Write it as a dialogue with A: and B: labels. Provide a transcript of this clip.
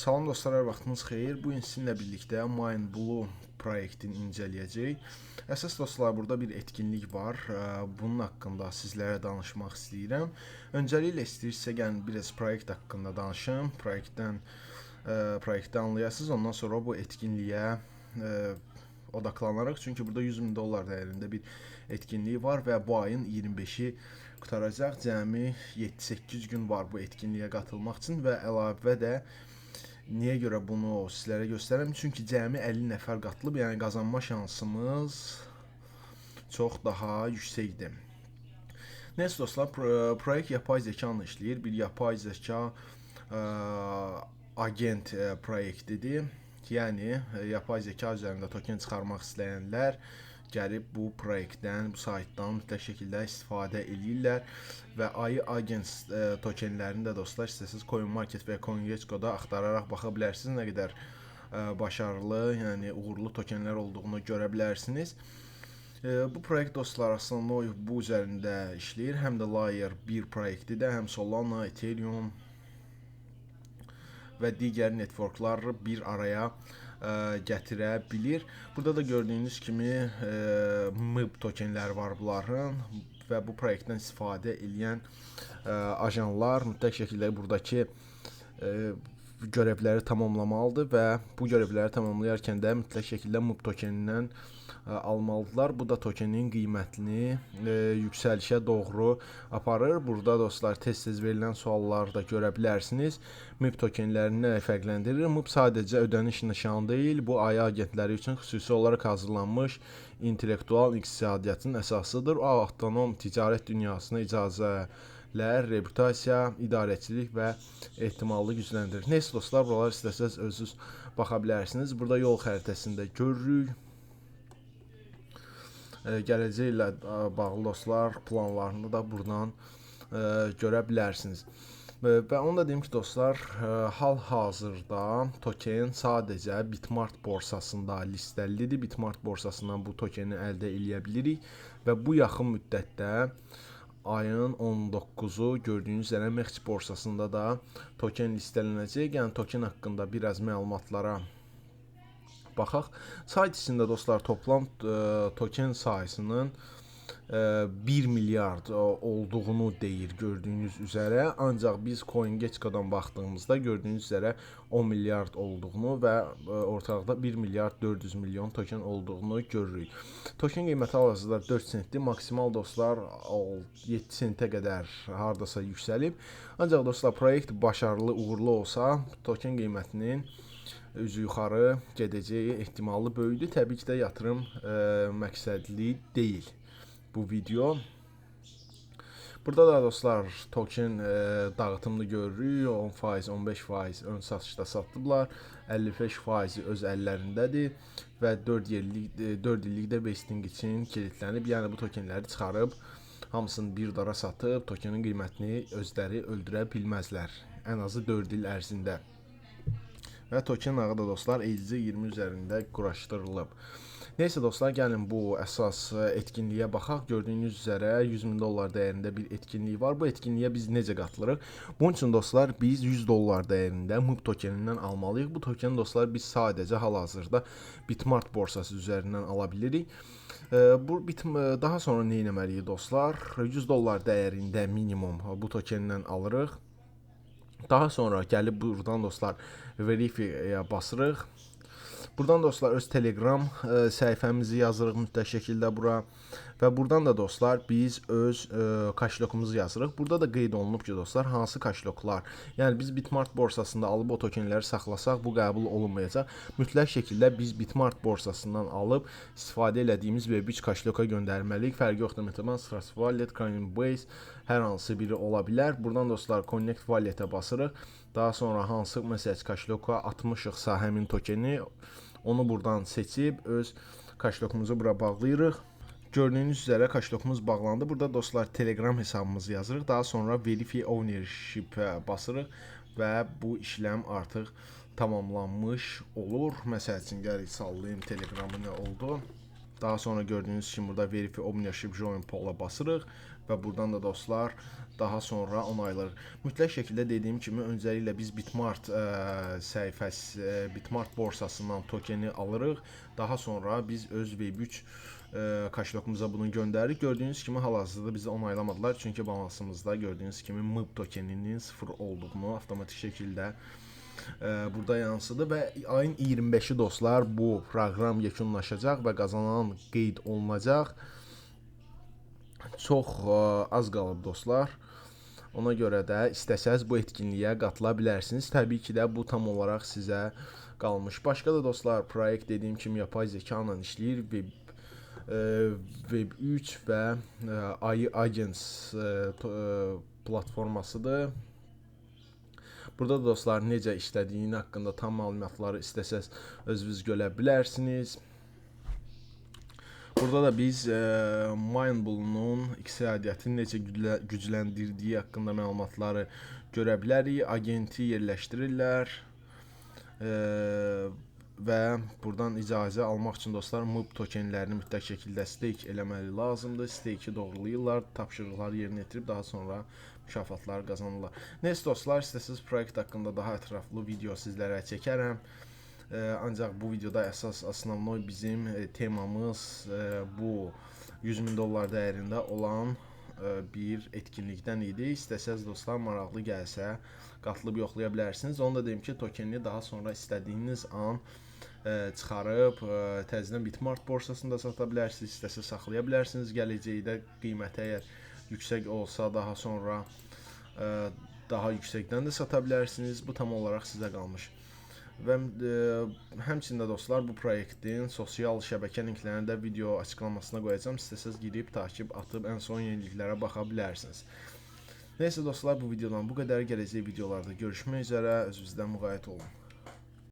A: Salam dostlar, hər vaxtınız xeyir. Bu gün sizinlə birlikdə MineBlue proyektini incələyəcəyik. Əsas dostlar, burada bir etkinlik var. Bunun haqqında sizlərə danışmaq istəyirəm. Öncəliklə istəyirsə, gəlin biraz proyekt haqqında danışım. Proyektdə anlayasınız. Ondan sonra bu etkinliyə odaklanaraq, çünki burada $100.000 dəyərində bir etkinliyi var və bu ayın 25-i qutaracaq. Cəmi 7-8 gün var bu etkinliyə qatılmaq üçün və əlavə də niyə görə bunu sizlərə göstərəm? Çünki cəmi 50 nəfər qatılıb, yəni qazanma şansımız çox daha yüksəkdir. Neyse dostlar, proyekt yapay zekanla işləyir. Bir yapay zeka agent proyektidir. Yəni yapay zeka üzərində token çıxarmaq istəyənlər gəlib bu proyektdən, bu saytdan mütləq şəkildə istifadə edirlər və AI Agents tokenlərini də dostlar istəsiniz CoinMarket və CoinGecko-da axtararaq baxa bilərsiniz, nə qədər başarılı, yəni uğurlu tokenlər olduğunu görə bilərsiniz. Bu proyekt dostlar aslında bu üzərində işləyir, həm də Layer 1 proyektidir, həm Solana, Ethereum və digər networkları bir araya gətirə bilir. Burada da gördüyünüz kimi MIB tokenləri var bunların və bu proyektdən istifadə edən ajanlar mütləq şəkildə buradakı görevləri tamamlamalıdır və bu görevləri tamamlayarkən də mütləq şəkildə MIB tokenindən almalıdırlar. Bu da tokenin qiymətini yüksəlişə doğru aparır. Burada dostlar tez-tez verilən sualları da görə bilərsiniz. MIB tokenlərini nə fərqləndirir? MIB sadəcə ödəniş nişanı deyil, bu AI agentləri üçün xüsusi olaraq hazırlanmış intellektual iqtisadiyyatın əsasıdır. O avtonom ticarət dünyasına icazələr, reputasiya, idarəçilik və ehtimallı gücləndirir. Neyse dostlar, buralar istəsəz özünüz baxa bilərsiniz. Burada yol xəritəsində görürük. Gələcəklə bağlı dostlar planlarını da buradan görə bilərsiniz. Və onu da deyim ki dostlar, hal-hazırda token sadəcə Bitmart borsasında listəlidir. Bitmart borsasından bu tokeni əldə edə bilirik və bu yaxın müddətdə ayın 19-u gördüyünüz üzrə Mex borsasında da token listələnəcək. Yəni token haqqında biraz məlumatlara baxaq. Sayt içində dostlar toplam token sayısının 1 milyard olduğunu deyir gördüyünüz üzərə. Ancaq biz CoinGecko-dan baxdığımızda gördüyünüz üzərə 10 milyard olduğunu və ortalıqda 1 milyard 400 milyon token olduğunu görürük. Token qiyməti hal-hazırda 4 sentdir. Maksimal dostlar 7 sentə qədər hardasa yüksəlib. Ancaq dostlar proyekt başarılı, uğurlu olsa token qiymətinin üzü yuxarı gedəcəyi ehtimalı böyükdür. Təbii ki də yatırım məqsədli deyil bu video. Burada da dostlar token dağıtımını görürük. 10%, 15% ön satışda satdılar. 55% öz əllərindədir və 4 illik də vesting üçün kilitlənib. Yəni bu tokenləri çıxarıb hamısını bir dara satıb tokenin qiymətini özləri öldürə bilməzlər. Ən azı 4 il ərzində. Və token ağı da dostlar EC20 üzərində quraşdırılıb. Neyse dostlar, gəlin bu əsas etkinliyə baxaq. Gördüyünüz üzərə $100.000 dəyərində bir etkinlik var. Bu etkinliyə biz necə qatılırıq? Bunun üçün dostlar biz $100 dəyərində MIB tokenindən almalıyıq. Bu tokeni dostlar biz sadəcə hal-hazırda Bitmart borsası üzərindən ala bilirik. Daha sonra nə etməliyik dostlar? $100 dəyərində minimum bu tokenindən alırıq. Daha sonra gəlib buradan dostlar Verify-yə basırıq. Buradan dostlar öz Telegram səhifəmizi yazırıq mütləq şəkildə bura və buradan da dostlar biz öz kaşlokumuzu yazırıq. Burada da qeyd olunub ki dostlar hansı kaşloklar, yəni biz Bitmart borsasında alıb o tokenləri saxlasaq bu qəbul olunmayacaq. Mütləq şəkildə biz Bitmart borsasından alıb istifadə etdiyimiz Web3 kaşloka göndərməliyik. Fərqi yoxdur, MetaMask, Trust Wallet, Coinbase hər hansı biri ola bilər. Buradan dostlar Connect Wallet-ə basırıq. Daha sonra hansı mesaj kaşloka atmışıqsa həmin tokeni onu buradan seçib öz kaşlokumuzu bura bağlayırıq. Gördüyünüz üzərə kaşlokumuz bağlandı. Burada dostlar Telegram hesabımızı yazırıq. Daha sonra Verify Ownership-ə basırıq və bu işlem artıq tamamlanmış olur. Məsəl üçün gəlin sallayım Telegramı nə oldu. Daha sonra gördüyünüz kimi burada Verify Ownership Join Poll-a basırıq və buradan da dostlar daha sonra onaylarıq. Mütləq şəkildə dediyim kimi öncəliklə biz Bitmart Bitmart borsasından tokeni alırıq. Daha sonra biz öz Web3 kaşlokumuza bunu göndəririk. Gördüyünüz kimi hal-hazırda bizi onaylamadılar. Çünki balansımızda gördüyünüz kimi MIB tokeninin 0 olduğunu avtomatik şəkildə burada yansıdı və ayın 25-i dostlar bu proqram yekunlaşacaq və qazanan qeyd olunacaq. Çox az qalıb dostlar. Ona görə də istəsəz bu etkinliyə qatıla bilərsiniz. Təbii ki də bu tam olaraq sizə qalmış. Başqa da dostlar proyekt dediyim kimi yapay zeka ilə işləyir. Web3 və AI Agents platformasıdır. Burada dostlar necə işlədiyini haqqında tam məlumatları istəsəz özünüz görə bilərsiniz. Burada da biz Mindbull'un iqtisadiyyatını necə gücləndirdiyi haqqında məlumatları görə bilərik. Agenti yerləşdirirlər və buradan icazə almaq üçün dostlar MIB tokenlərini mütləq şəkildə stake eləməli lazımdır. Stake'i doğrulayırlar, tapşırıqları yerinə yetirib daha sonra mükafatlar qazanırlar. Neyse dostlar, istəsəz proyekt haqqında daha ətraflı video sizlərə çəkərəm. Ancaq bu videoda əsas основной bizim temamız bu 100.000 dollar dəyərində olan bir etkinlikdən idi. İstəsəz dostlar maraqlı gəlsə qatılıb yoxlaya bilərsiniz. Onu da deyim ki, tokenini daha sonra istədiyiniz an çıxarıb təzədən Bitmart borsasında sata bilərsiniz. İstəsəz saxlaya bilərsiniz. Gələcəkdə qiyməti əgər yüksək olsa daha sonra daha yüksəkdən də sata bilərsiniz. Bu tam olaraq sizə qalmış. Və həmçində dostlar bu proyektin sosial şəbəkə linklərini də video açıqlamasına qoyacağam. İstəsəz girib takib atıb ən son yeniliklərə baxa bilərsiniz. Neyse dostlar, bu videodan bu qədər. Gələcək videolarda görüşmək üzrə. Özünüzdən müğayət olun.